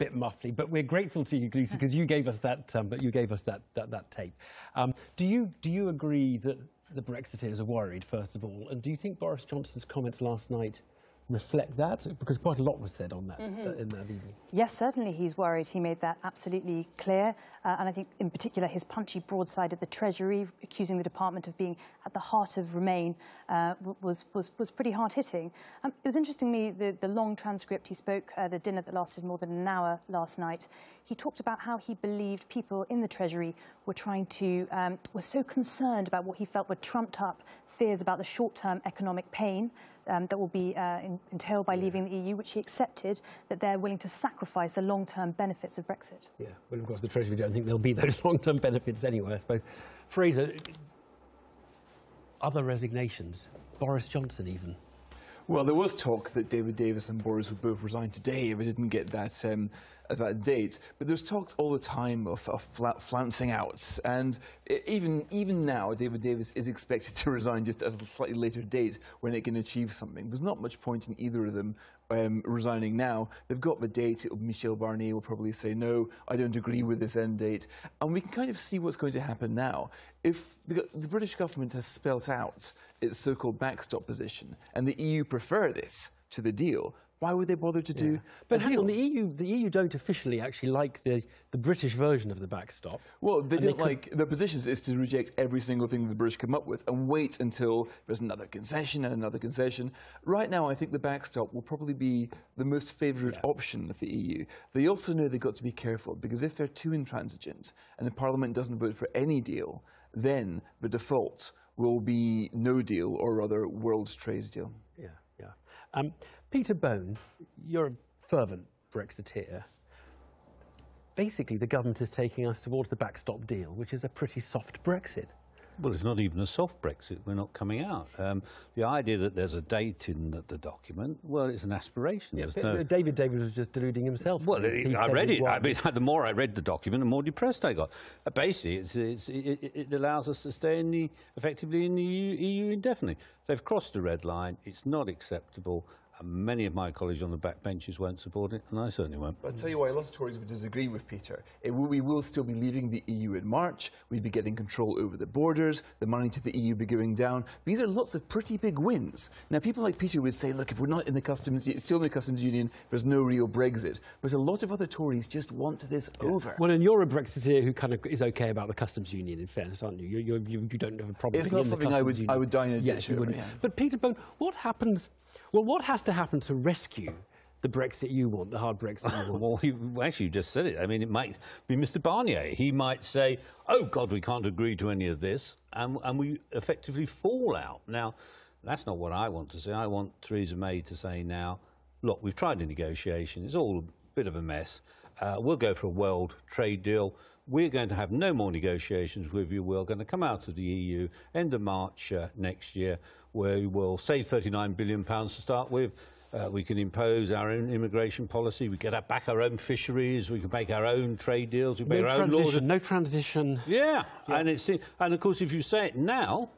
bit muffly, but we're grateful to you, Lucy, because you gave us that. That tape. Do you agree that the Brexiteers are worried, first of all, and do you think Boris Johnson's comments last night reflect that? Because quite a lot was said on that in that evening. Yes, certainly he's worried. He made that absolutely clear. And I think, in particular, his punchy broadside at the Treasury, accusing the department of being at the heart of Remain, was pretty hard-hitting. It was interesting to me, the long transcript he spoke at the dinner that lasted more than an hour last night. He talked about how he believed people in the Treasury were were so concerned about what he felt were trumped-up fears about the short-term economic pain that will be entailed by leaving the EU, which he accepted, that they're willing to sacrifice the long-term benefits of Brexit. Yeah, well, of course, the Treasury don't think there'll be those long-term benefits anyway, I suppose. Fraser, other resignations, Boris Johnson even. Well, there was talk that David Davis and Boris would both resign today if we didn't get that date. But there's talks all the time of flouncing out. And even now, David Davis is expected to resign just at a slightly later date when it can achieve something. There's not much point in either of them resigning now. They've got the date. Michel Barnier will probably say, no, I don't agree with this end date. And we can kind of see what's going to happen now. If the British government has spelt out its so-called backstop position, and the EU prefer this to the deal, why would they bother to do But a deal? the EU don't officially actually like the British version of the backstop. Well, they don't like their position is to reject every single thing the British come up with and wait until there's another concession and another concession. Right now, I think the backstop will probably be the most favoured option of the EU. They also know they've got to be careful, because if they're too intransigent and the Parliament doesn't vote for any deal, then the default will be no deal, or rather world trade deal. Yeah, yeah. Peter Bone, you're a fervent Brexiteer. Basically, the government is taking us towards the backstop deal, which is a pretty soft Brexit. Well, it's not even a soft Brexit. We're not coming out. The idea that there's a date in the document, well, it's an aspiration. Yeah, David Davis was just deluding himself. Well, I read it. I mean, the more I read the document, the more depressed I got. Basically, it allows us to stay effectively in the EU indefinitely. They've crossed the red line. It's not acceptable. Many of my colleagues on the back benches won't support it, and I certainly won't. But I'll tell you why a lot of Tories would disagree with Peter. We will still be leaving the EU in March. We'd be getting control over the borders. The money to the EU be going down. These are lots of pretty big wins. Now, people like Peter would say, look, if we're not in the still in the customs union, there's no real Brexit. But a lot of other Tories just want this over. Well, and you're a Brexiteer who kind of is okay about the customs union, in fairness, aren't you? You don't have a problem. It's not something I would die in a ditch over. Yeah. But Peter Bone, what happens? Well, what has to happen to rescue the Brexit you want, the hard Brexit you want? Well, actually, you just said it. I mean, it might be Mr. Barnier. He might say, oh, God, we can't agree to any of this, and we effectively fall out. Now, that's not what I want to say. I want Theresa May to say now, look, we've tried a negotiation. It's all a bit of a mess. We'll go for a world trade deal. We're going to have no more negotiations with you. We're going to come out of the EU end of March next year, where we will save £39 billion to start with. We can impose our own immigration policy. We get back our own fisheries. We can make our own trade deals. We make our own laws. No transition. Yeah. And of course, if you say it now,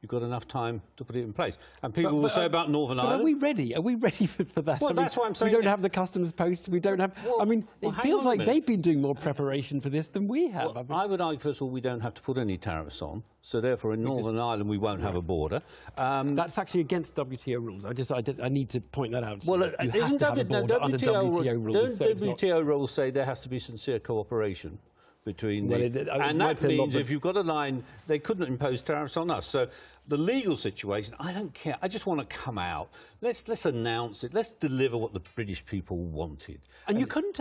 you've got enough time to put it in place. And people will say about Northern Ireland... But are we ready? Are we ready for that? Well, that's what I'm saying. We don't have the customs posts. We don't have... Well, I mean, it feels like they've been doing more preparation for this than we have. Well, I would argue, first of all, we don't have to put any tariffs on. So, therefore, in Northern Ireland, we won't have a border. That's actually against WTO rules. I need to point that out. Well, you have to have a border under WTO rules. Don't WTO rules say there has to be sincere cooperation between and that means if you've got a line, they couldn't impose tariffs on us. So the legal situation, I don't care. I just want to come out. Let's announce it. Let's deliver what the British people wanted. And you couldn't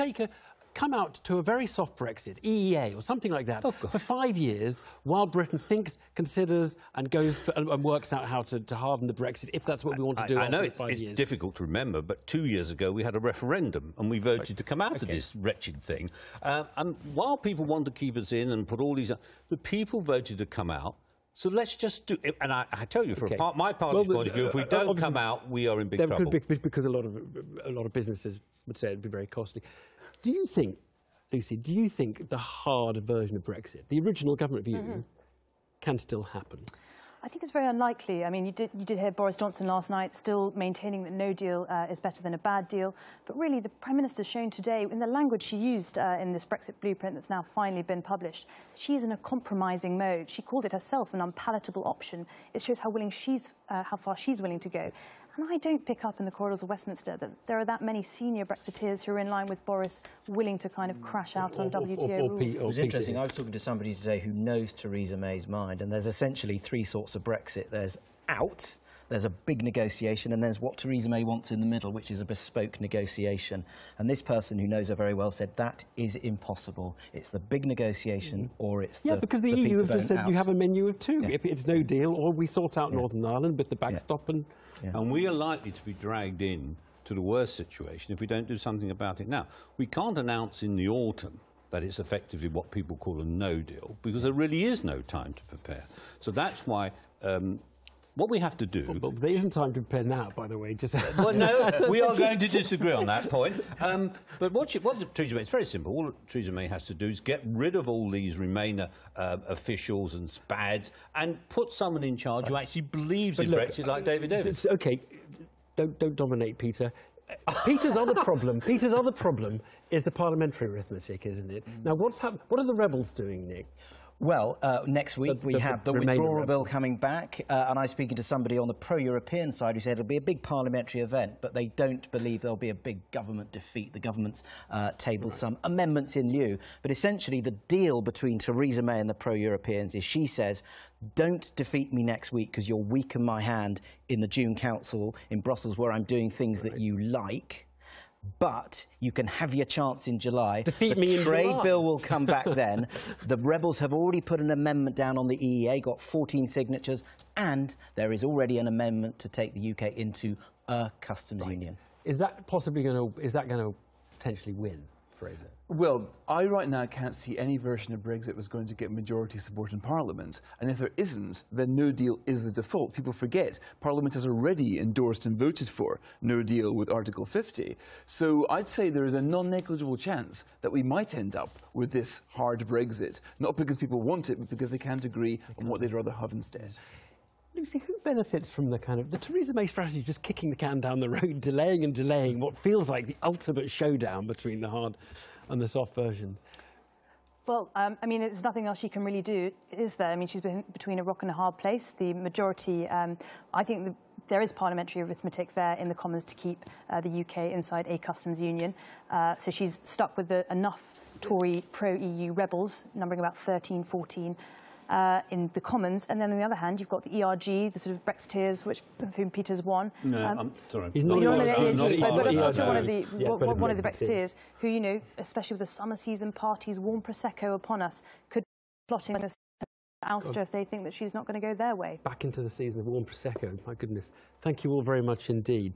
come out to a very soft Brexit, EEA or something like that, for 5 years while Britain thinks, considers and goes and works out how to harden the Brexit, if that's what we want to do. I know it's difficult to remember, but 2 years ago we had a referendum and we voted to come out of this wretched thing. And while people want to keep us in and put all these... The people voted to come out. So let's just do it. And I tell you, from my party's point of view, if we don't come out, we are in big trouble. Because a lot of businesses would say it would be very costly. Do you think, Lucy, the hard version of Brexit, the original government view, can still happen? I think it's very unlikely. I mean, you did hear Boris Johnson last night still maintaining that no deal is better than a bad deal. But really, the Prime Minister's shown today, in the language she used in this Brexit blueprint that's now finally been published, she's in a compromising mode. She called it herself an unpalatable option. It shows how far she's willing to go. And I don't pick up in the corridors of Westminster that there are that many senior Brexiteers who are in line with Boris, willing to kind of crash out on WTO rules. It was interesting. I was talking to somebody today who knows Theresa May's mind, and there's essentially three sorts of Brexit. There's out, there's a big negotiation, and there's what Theresa May wants in the middle, which is a bespoke negotiation. And this person who knows her very well said that is impossible. It's the big negotiation or it's the because the EU have just said out. you have a menu of two. Yeah. If it's no deal, or we sort out Northern Ireland with the backstop and... And we are likely to be dragged in to the worst situation if we don't do something about it now. We can't announce in the autumn that it's effectively what people call a no deal, because there really is no time to prepare. So that's why what we have to do... Well, there isn't time to prepare now, by the way. Just well, no, we are going to disagree on that point. But what Theresa May, it's very simple. All Theresa May has to do is get rid of all these Remainer officials and SPADs and put someone in charge who actually believes in Brexit, like David Davis. OK, don't dominate, Peter. Peter's other problem is the parliamentary arithmetic, isn't it? Now, what are the rebels doing, Nick? Well, next week we have the withdrawal bill coming back, and I'm speaking to somebody on the pro-European side who said it'll be a big parliamentary event, but they don't believe there'll be a big government defeat. The government's tabled some amendments in lieu. But essentially the deal between Theresa May and the pro-Europeans is she says, don't defeat me next week because you'll weaken my hand in the June Council in Brussels where I'm doing things that you like. But you can have your chance in July. Defeat me in July. The trade bill will come back then. The rebels have already put an amendment down on the EEA, got 14 signatures, and there is already an amendment to take the UK into a customs union. Is that possibly going to potentially win, Fraser? Well, I right now can't see any version of Brexit was going to get majority support in Parliament. And if there isn't, then no deal is the default. People forget Parliament has already endorsed and voted for no deal with Article 50. So I'd say there is a non-negligible chance that we might end up with this hard Brexit, not because people want it, but because they can't agree on what they'd rather have instead. Lucy, who benefits from the Theresa May strategy, just kicking the can down the road, delaying and delaying what feels like the ultimate showdown between the hard and the soft version? Well, I mean, there's nothing else she can really do, is there? I mean, she's been between a rock and a hard place. The majority, I think there is parliamentary arithmetic there in the Commons to keep the UK inside a customs union. So she's stuck with enough Tory pro-EU rebels, numbering about 13, 14, in the Commons, and then on the other hand, you've got the ERG, the sort of Brexiteers, of whom Peter's one. No, I'm sorry. He's not You're on the ERG, but also ERG. one of the Brexiteers who, you know, especially with the summer season parties, warm Prosecco upon us, could be plotting this ouster if they think that she's not going to go their way. Back into the season of warm Prosecco, my goodness. Thank you all very much indeed.